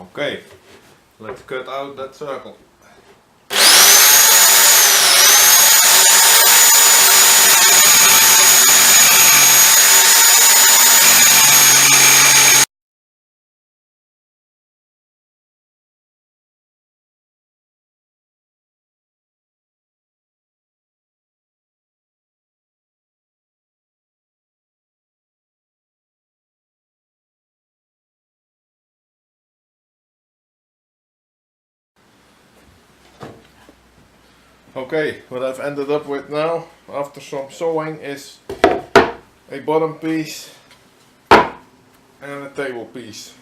Okay, let's cut out that circle. Okay, what I've ended up with now, after some sewing, is a bottom piece and a table piece.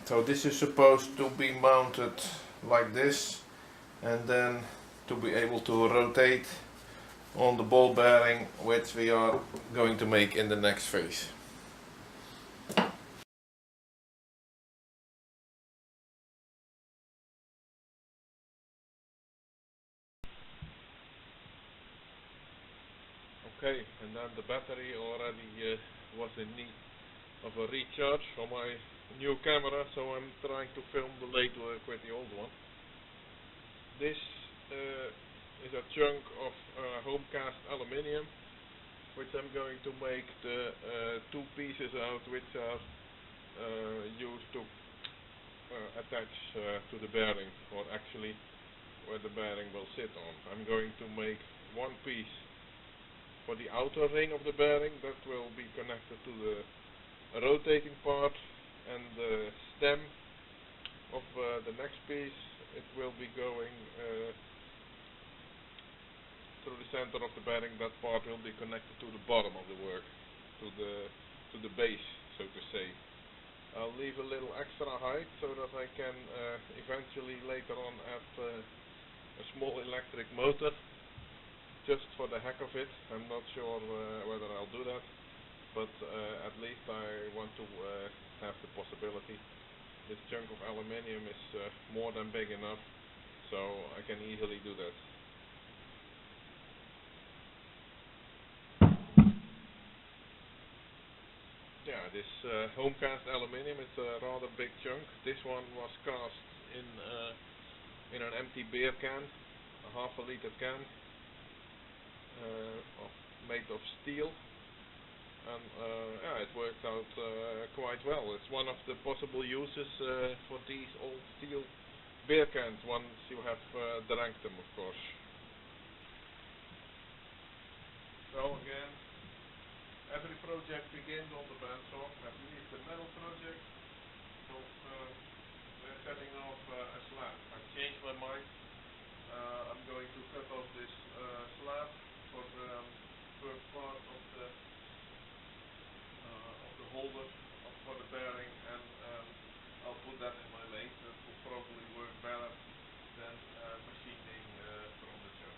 So this is supposed to be mounted like this, and then to be able to rotate on the ball bearing, which we are going to make in the next phase. Okay, and then the battery already was in need of a recharge on my new camera, so I'm trying to film the late work with the old one. This is a chunk of home cast aluminium, which I'm going to make the two pieces out, which are used to attach to the bearing, or actually where the bearing will sit on. I'm going to make one piece for the outer ring of the bearing that will be connected to the rotating part, and the stem of the next piece, it will be going through the center of the bearing. That part will be connected to the bottom of the work, to the base, so to say. I'll leave a little extra height so that I can eventually later on add a small electric motor, just for the heck of it. I'm not sure whether I'll do that, but at least I want to have the possibility. This chunk of aluminium is more than big enough, so I can easily do that. Yeah, this home cast aluminium is a rather big chunk. This one was cast in an empty beer can, a half a liter can, made of steel, and yeah, it worked out quite well. It's one of the possible uses for these old steel beer cans once you have drank them, of course. So again, every project begins on the bandsaw, at least the metal project. So we're cutting off a slab. I've changed my mind. I'm going to cut off this slab for the first part of the holder for the bearing, and I'll put that in my lathe. That will probably work better than machining from the chunk.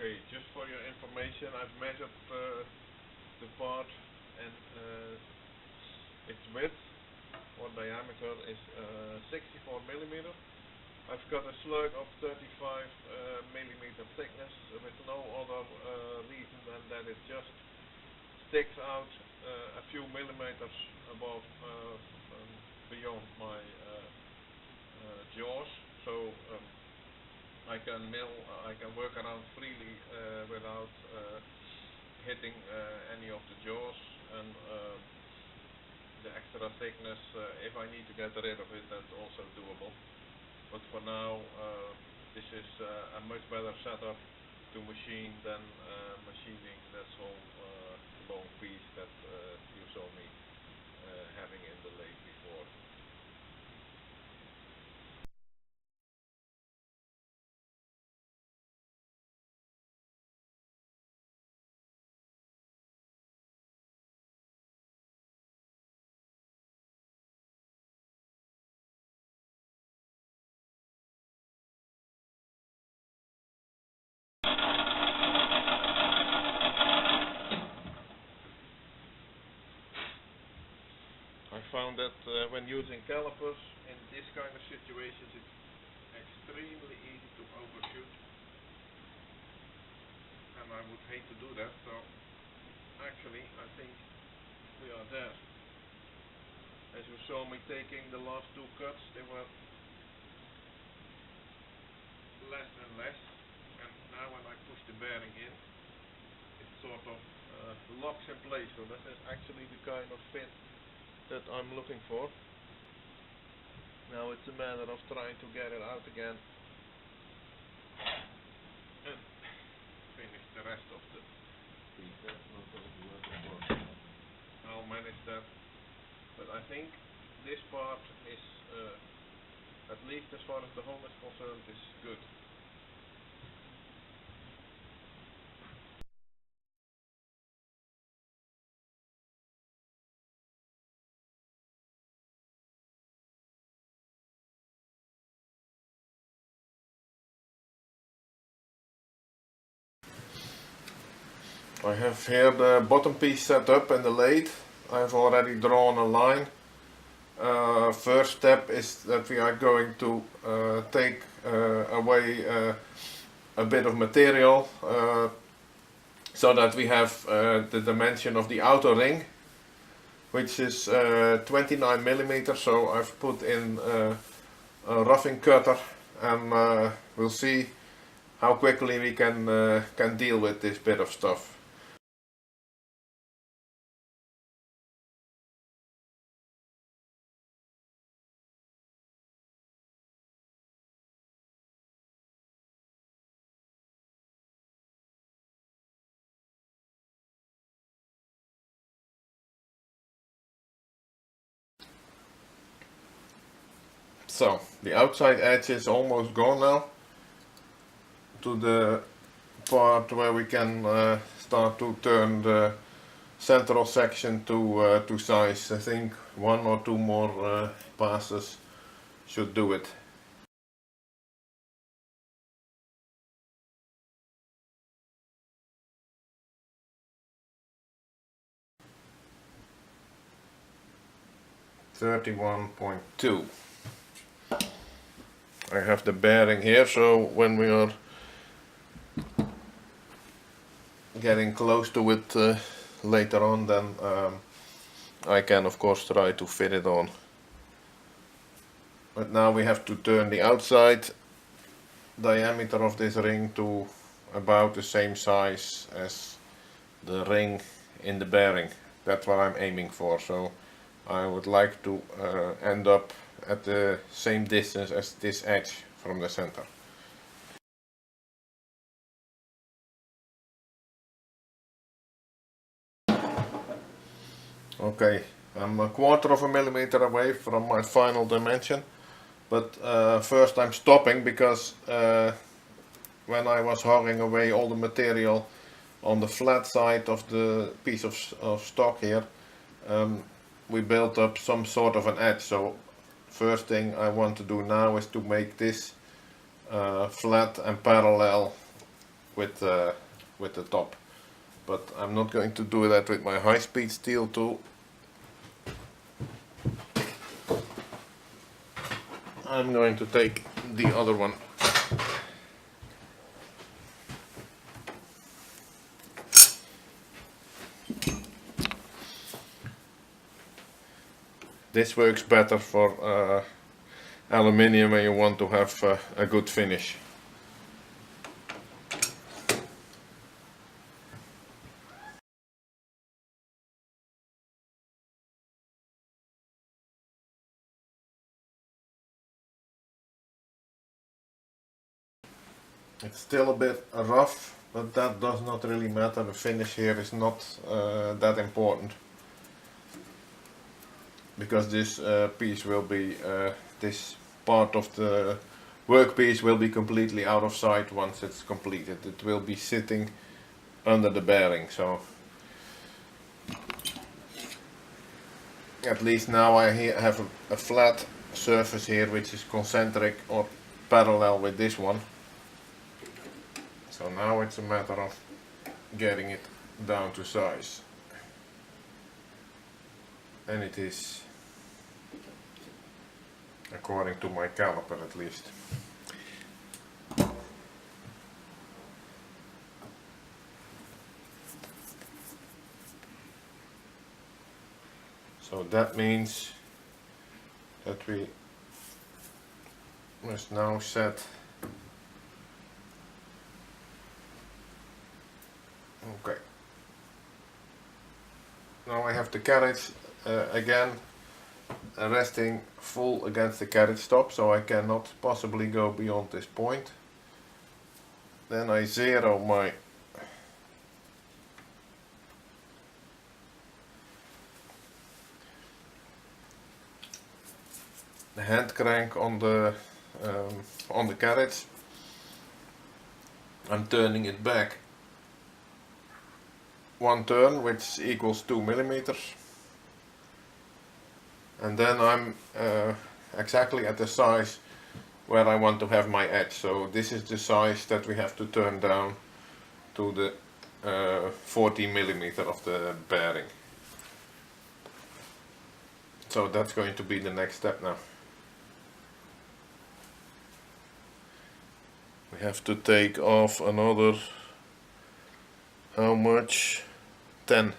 Okay, just for your information, I've measured the part, and its width or diameter is 64 millimeter. I've got a slug of 35 millimeter thickness with no other reason than that it just sticks out a few millimeters above beyond my jaws, so I can work around freely without hitting any of the jaws, and the extra thickness, if I need to get rid of it, that's also doable. But for now, this is a much better setup to machine than machining this whole long piece that you saw me having in the lathe before. found that when using calipers in this kind of situations it's extremely easy to overshoot, and I would hate to do that, so actually I think we are there. As you saw me taking the last two cuts, they were less and less, and now when I push the bearing in, it sort of locks in place, so that is actually the kind of fit that I'm looking for. Now it's a matter of trying to get it out again and finish the rest of the piece. That's not going to work, of course. I'll manage that, but I think this part is, at least as far as the hole is concerned, is good. I have here the bottom piece set up and the lathe. I've already drawn a line. First step is that we are going to take away a bit of material so that we have the dimension of the outer ring, which is 29 millimeters. So I've put in a roughing cutter, and we'll see how quickly we can deal with this bit of stuff. So the outside edge is almost gone now, to the part where we can start to turn the central section to size. I think one or two more passes should do it. (31.2). I have the bearing here, so when we are getting close to it later on, then I can of course try to fit it on. But now we have to turn the outside diameter of this ring to about the same size as the ring in the bearing. That's what I'm aiming for, so I would like to end up at the same distance as this edge from the center. Okay, I'm 1/4 of a millimeter away from my final dimension, but first I'm stopping because when I was hauling away all the material on the flat side of the piece of stock here, we built up some sort of an edge. So first thing I want to do now is to make this flat and parallel with the top. But I'm not going to do that with my high-speed steel tool. I'm going to take the other one. This works better for aluminium when you want to have a good finish. It's still a bit rough, but that does not really matter. The finish here is not that important, because this piece will be, this part of the workpiece will be completely out of sight once it's completed. It will be sitting under the bearing, so at least now I have a flat surface here which is concentric or parallel with this one. So now it's a matter of getting it down to size, and it is according to my caliper at least. So that means that we must now set, okay, now I have the carriage again resting full against the carriage top, so I cannot possibly go beyond this point. Then I zero my hand crank on the carriage. I'm turning it back one turn, which equals 2 millimeters, and then I'm exactly at the size where I want to have my edge. So this is the size that we have to turn down to the 40 millimeter of the bearing. So that's going to be the next step now. We have to take off another, how much? 10.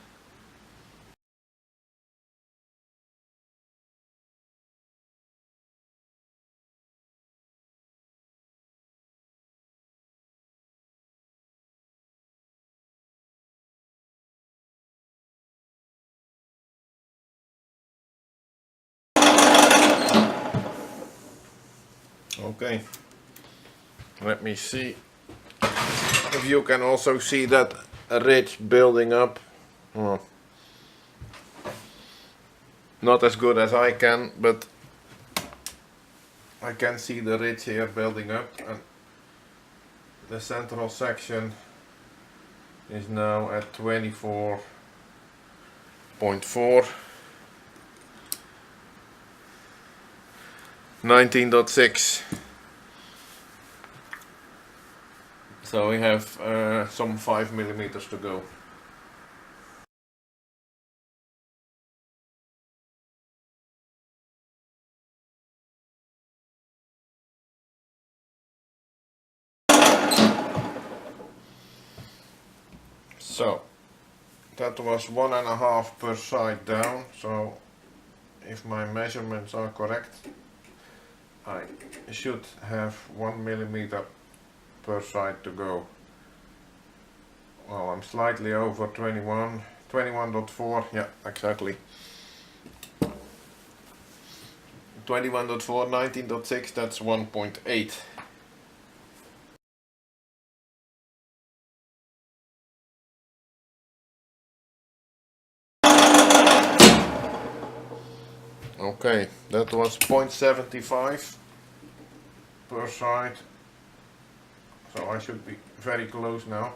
Okay, let me see if you can also see that ridge building up. Well, not as good as I can, but I can see the ridge here building up, and the central section is now at 24.4, 19.6. So we have some 5 millimeters to go. So that was 1.5 per side down. So if my measurements are correct, I should have 1 millimeter per side to go. Well, I'm slightly over 21, 21.4, yeah, exactly. 21.4, 19.6, that's 1.8. Okay, that was 0.75 per side, so I should be very close now.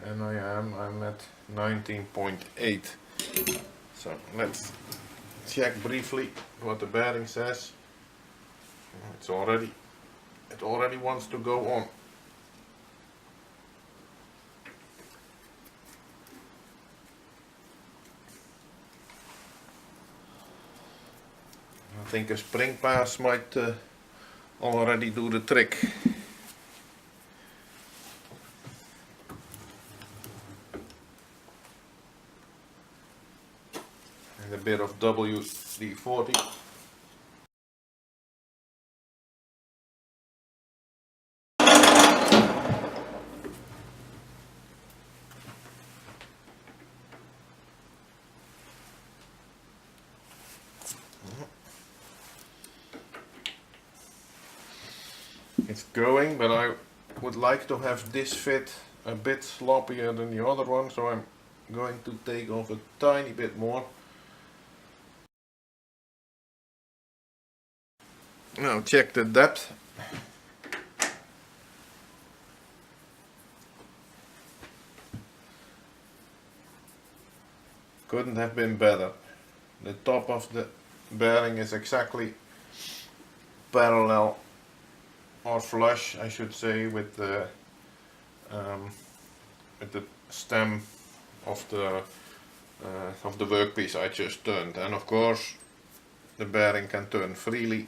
And I'm at 19.8. So let's check briefly what the bearing says. It already wants to go on. I think a spring pass might already do the trick. And a bit of WD-40. It's going, but I would like to have this fit a bit sloppier than the other one, so I'm going to take off a tiny bit more. Now check the depth. Couldn't have been better. The top of the bearing is exactly parallel, or flush I should say, with the stem of the of the workpiece I just turned, and of course the bearing can turn freely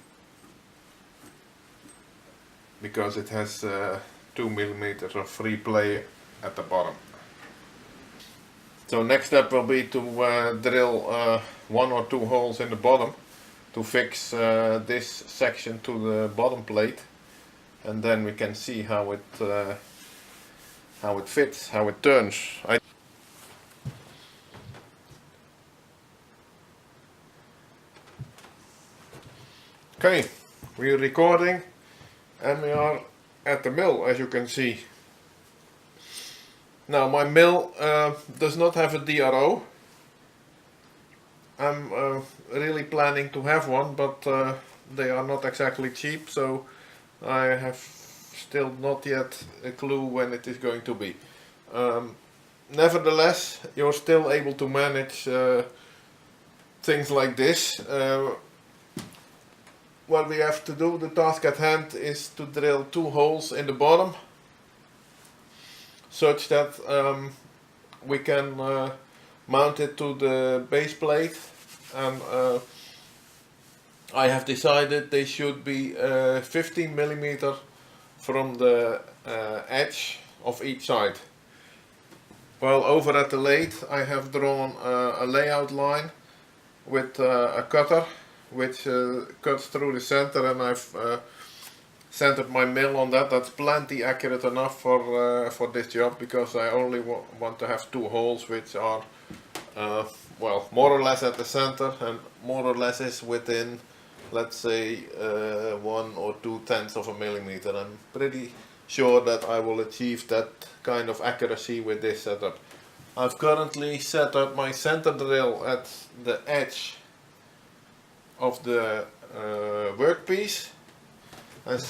because it has 2 millimeters of free play at the bottom. So next step will be to drill 1 or 2 holes in the bottom to fix this section to the bottom plate, and then we can see how it fits, how it turns. Okay, we're recording and we are at the mill, as you can see. Now my mill does not have a DRO. I'm really planning to have one, but they are not exactly cheap, so I have still not yet a clue when it is going to be. Nevertheless, you're still able to manage things like this. What we have to do, the task at hand, is to drill 2 holes in the bottom such that we can mount it to the base plate, and I have decided they should be 15 millimeter from the edge of each side. Well, over at the lathe I have drawn a layout line with a cutter which cuts through the center, and I've centered my mill on that. That's plenty accurate enough for this job, because I only want to have 2 holes which are well, more or less at the center, and more or less is within, let's say, 1 or 2 tenths of a millimeter. I'm pretty sure that I will achieve that kind of accuracy with this setup. I've currently set up my center drill at the edge of the workpiece and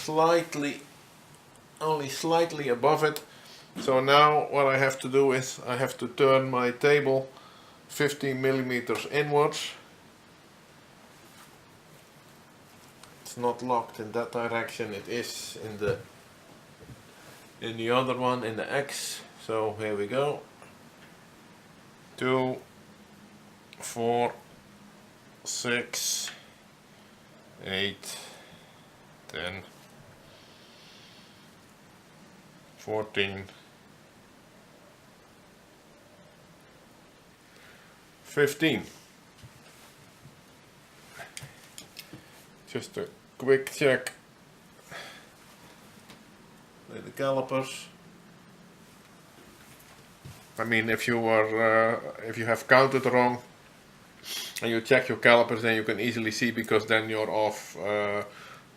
only slightly above it. So now what I have to do is I have to turn my table 15 millimeters inwards. It's not locked in that direction, it is in the other one, in the X. So here we go. 2, 4, 6, 8, 10, 14, 15. Just a quick check with the calipers. I mean, if you have counted wrong and you check your calipers, then you can easily see, because then you're off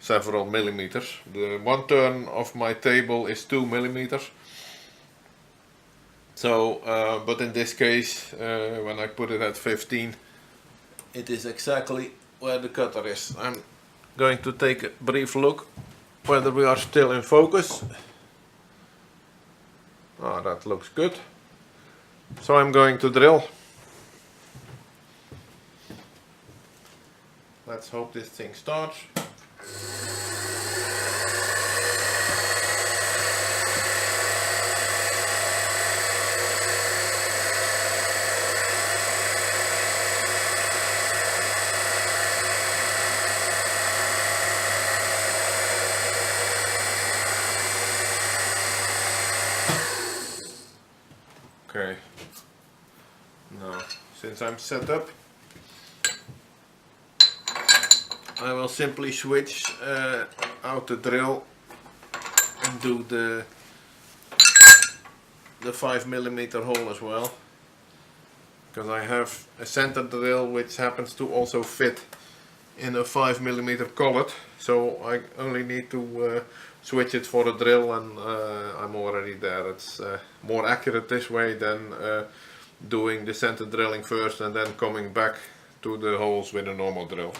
several millimeters. The 1 turn of my table is 2 millimeters. So, but in this case, when I put it at 15, it is exactly where the cutter is. I'm going to take a brief look whether we are still in focus. Oh, that looks good. So I'm going to drill. Let's hope this thing starts. Okay. Now, since I'm set up, I will simply switch out the drill and do the 5 millimeter hole as well, because I have a center drill which happens to also fit in a 5 millimeter collet, so I only need to switch it for a drill, and I'm already there. It's more accurate this way than doing the center drilling first and then coming back to the holes with a normal drill.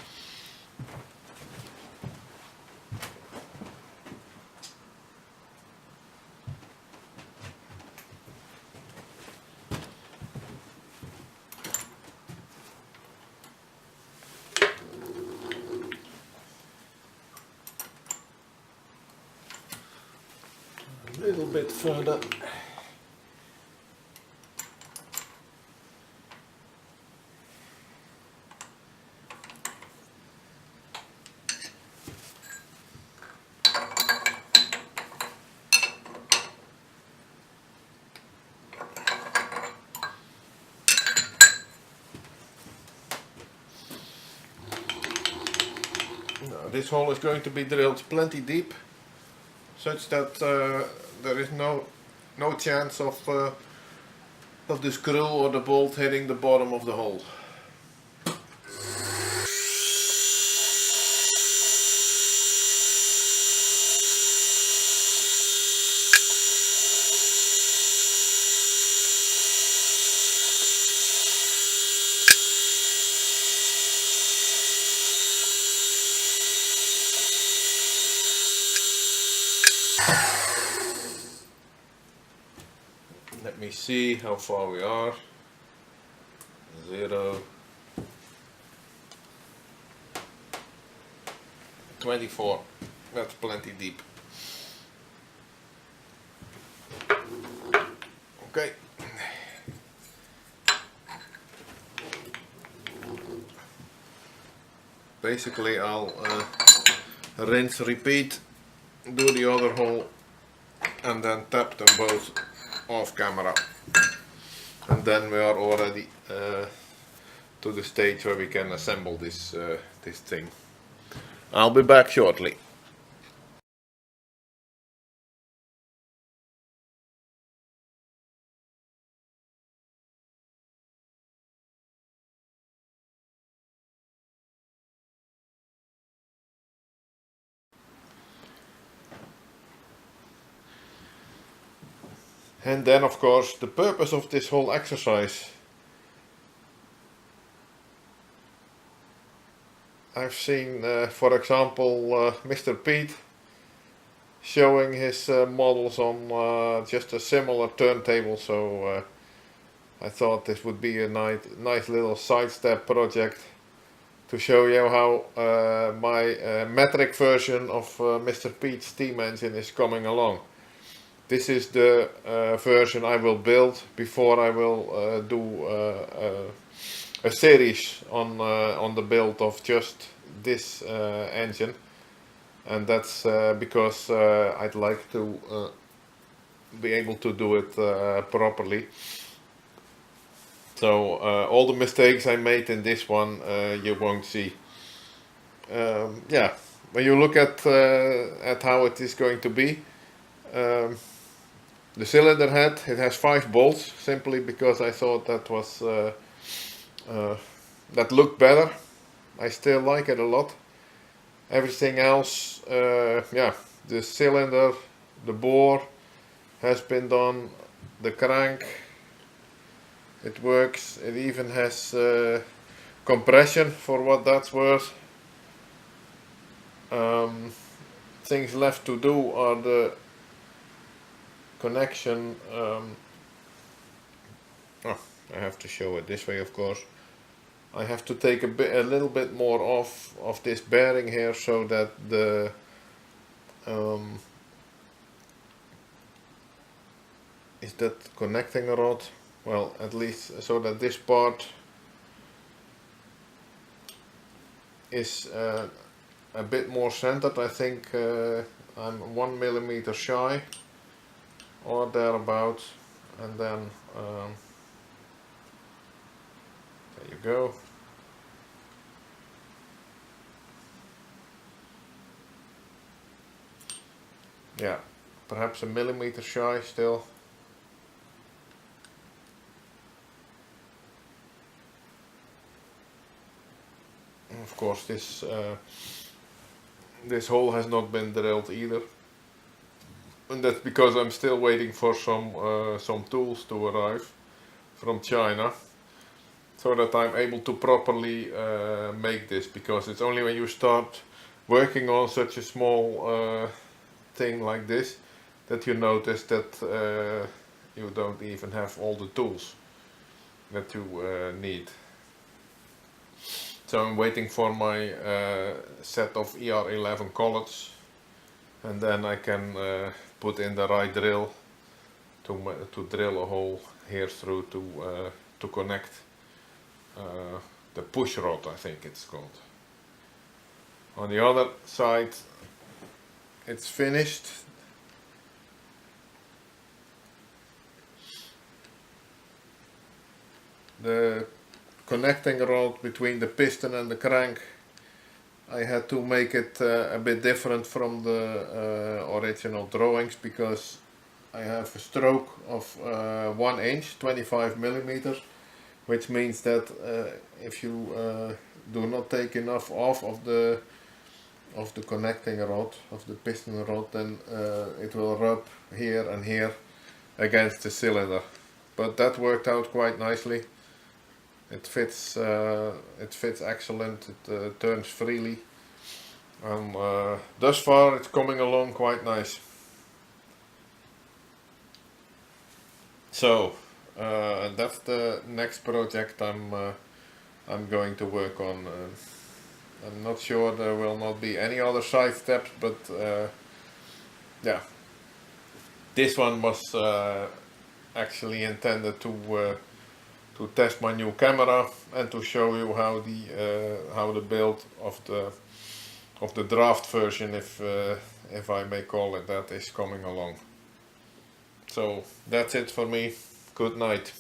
A little bit further. This hole is going to be drilled plenty deep, such that there is no chance of the screw or the bolt hitting the bottom of the hole. Let me see how far we are. 0, 24. That's plenty deep. Okay. Basically I'll rinse, repeat, do the other hole and then tap them both off camera, and then we are already to the stage where we can assemble this thing. I'll be back shortly. And then of course the purpose of this whole exercise. I've seen for example Mr. Pete showing his models on just a similar turntable, so I thought this would be a nice little sidestep project to show you how my metric version of Mr. Pete's steam engine is coming along. This is the version I will build before I will do a series on the build of just this engine, and that's because I'd like to be able to do it properly. So all the mistakes I made in this one you won't see. Yeah, when you look at how it is going to be. The cylinder head, it has 5 bolts, simply because I thought that was that looked better. I still like it a lot. Everything else, yeah, the cylinder, the bore has been done, the crank, it works. It even has compression, for what that's worth. Things left to do are the connection. I have to show it this way, of course. I have to take a little bit more off of this bearing here, so that the is that connecting rod? Well, at least so that this part is a bit more centered. I think I'm 1 millimeter shy or thereabouts, and then there you go. Yeah, perhaps a millimeter shy still. Of course, this hole has not been drilled either, and that's because I'm still waiting for some tools to arrive from China, so that I'm able to properly make this, because it's only when you start working on such a small thing like this that you notice that you don't even have all the tools that you need. So I'm waiting for my set of ER11 collets, and then I can put in the right drill to drill a hole here through to connect the push rod, I think it's called. On the other side, it's finished. The connecting rod between the piston and the crank I had to make it a bit different from the original drawings, because I have a stroke of 1 inch, 25 millimeters, which means that if you do not take enough off of the connecting rod, of the piston rod, then it will rub here and here against the cylinder. But that worked out quite nicely. It fits excellent. It turns freely, and thus far it's coming along quite nice. So that's the next project I'm going to work on. I'm not sure there will not be any other side steps, but yeah, this one was actually intended to test my new camera and to show you how the build of the draft version, if I may call it that, is coming along. So that's it for me. Good night.